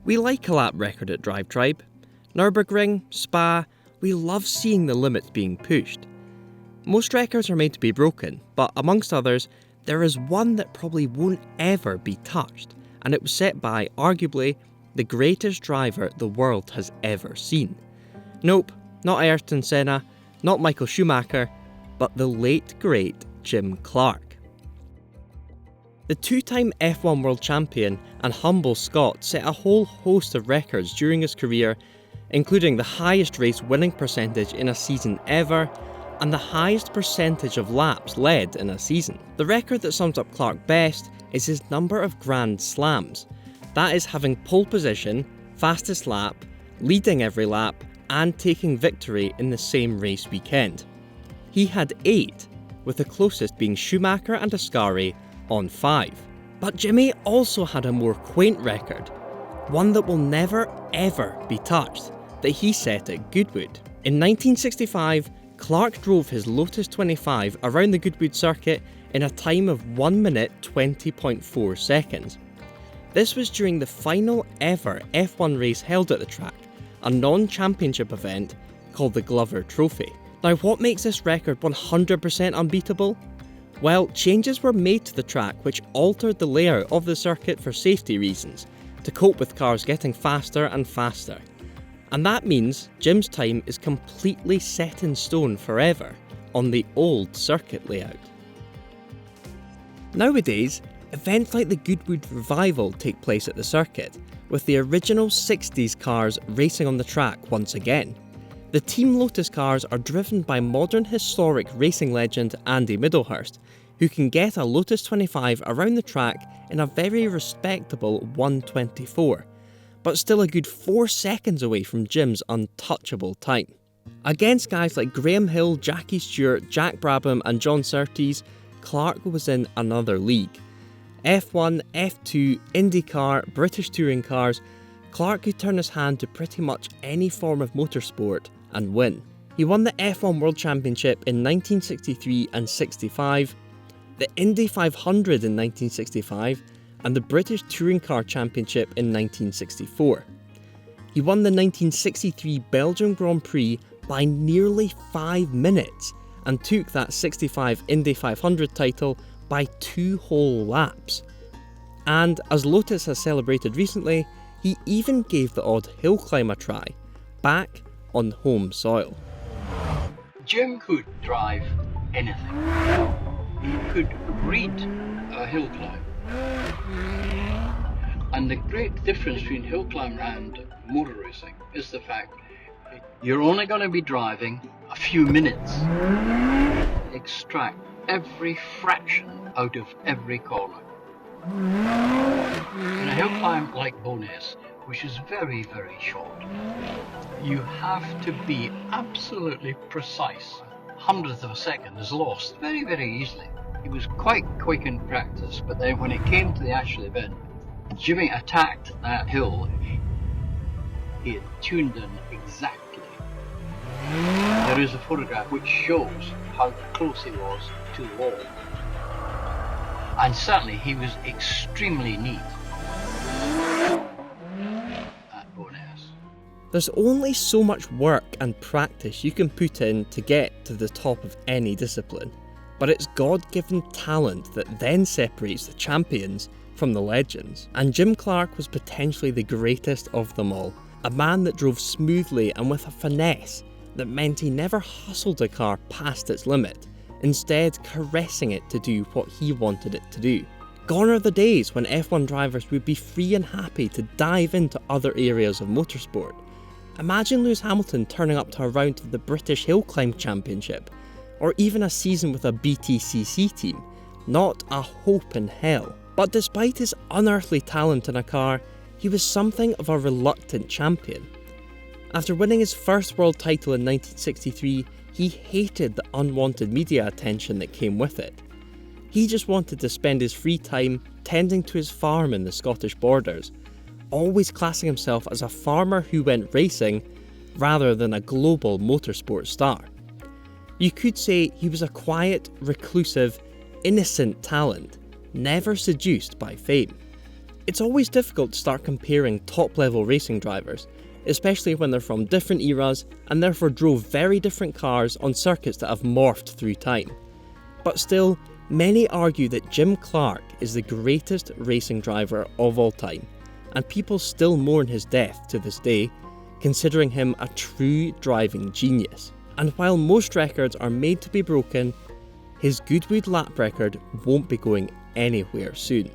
We like a lap record at Drive Tribe. Nürburgring, Spa, we love seeing the limits being pushed. Most records are made to be broken, but amongst others, there is one that probably won't ever be touched, and it was set by, arguably, the greatest driver the world has ever seen. Nope, not Ayrton Senna, not Michael Schumacher, but the late great Jim Clark. The two-time F1 world champion and humble Scot set a whole host of records during his career, including the highest race winning percentage in a season ever, and the highest percentage of laps led in a season. The record that sums up Clark best is his number of Grand Slams. That is having pole position, fastest lap, leading every lap, and taking victory in the same race weekend. He had 8, with the closest being Schumacher and Ascari on 5. But Jimmy also had a more quaint record, one that will never ever be touched, that he set at Goodwood. In 1965, Clark drove his Lotus 25 around the Goodwood circuit in a time of 1 minute 20.4 seconds. This was during the final ever F1 race held at the track, a non-championship event called the Glover Trophy. Now, what makes this record 100% unbeatable? Well, changes were made to the track which altered the layout of the circuit for safety reasons, to cope with cars getting faster and faster. And that means Jim's time is completely set in stone forever on the old circuit layout. Nowadays, events like the Goodwood Revival take place at the circuit, with the original 60s cars racing on the track once again. The Team Lotus cars are driven by modern historic racing legend Andy Middlehurst, who can get a Lotus 25 around the track in a very respectable 1:24, but still a good 4 seconds away from Jim's untouchable time. Against guys like Graham Hill, Jackie Stewart, Jack Brabham and John Surtees, Clark was in another league. F1, F2, IndyCar, British touring cars, Clark could turn his hand to pretty much any form of motorsport and win. He won the F1 World Championship in 1963 and 65, the Indy 500 in 1965, and the British Touring Car Championship in 1964. He won the 1963 Belgian Grand Prix by nearly 5 minutes and took that 65 Indy 500 title by 2 whole laps. And as Lotus has celebrated recently, he even gave the odd hill climb a try, back on home soil. Jim could drive anything. He could read a hill climb. And the great difference between hill climb and motor racing is the fact that you're only going to be driving a few minutes. Extract every fraction out of every corner. In a hill climb like Bowness, which is very, very short, you have to be absolutely precise. Hundredth of a second is lost very, very easily. He was quite quick in practice, but then when it came to the actual event, Jimmy attacked that hill. He had tuned in exactly. There is a photograph which shows how close he was to the wall. And certainly he was extremely neat at Bowness. There's only so much work and practice you can put in to get to the top of any discipline, but it's God-given talent that then separates the champions from the legends. And Jim Clark was potentially the greatest of them all, a man that drove smoothly and with a finesse that meant he never hustled a car past its limit, instead caressing it to do what he wanted it to do. Gone are the days when F1 drivers would be free and happy to dive into other areas of motorsport. Imagine Lewis Hamilton turning up to a round of the British Hill Climb Championship, or even a season with a BTCC team. Not a hope in hell. But despite his unearthly talent in a car, he was something of a reluctant champion. After winning his first world title in 1963, he hated the unwanted media attention that came with it. He just wanted to spend his free time tending to his farm in the Scottish borders, always classing himself as a farmer who went racing rather than a global motorsport star. You could say he was a quiet, reclusive, innocent talent, never seduced by fame. It's always difficult to start comparing top-level racing drivers, especially when they're from different eras and therefore drove very different cars on circuits that have morphed through time. But still, many argue that Jim Clark is the greatest racing driver of all time, and people still mourn his death to this day, considering him a true driving genius. And while most records are made to be broken, his Goodwood lap record won't be going anywhere soon.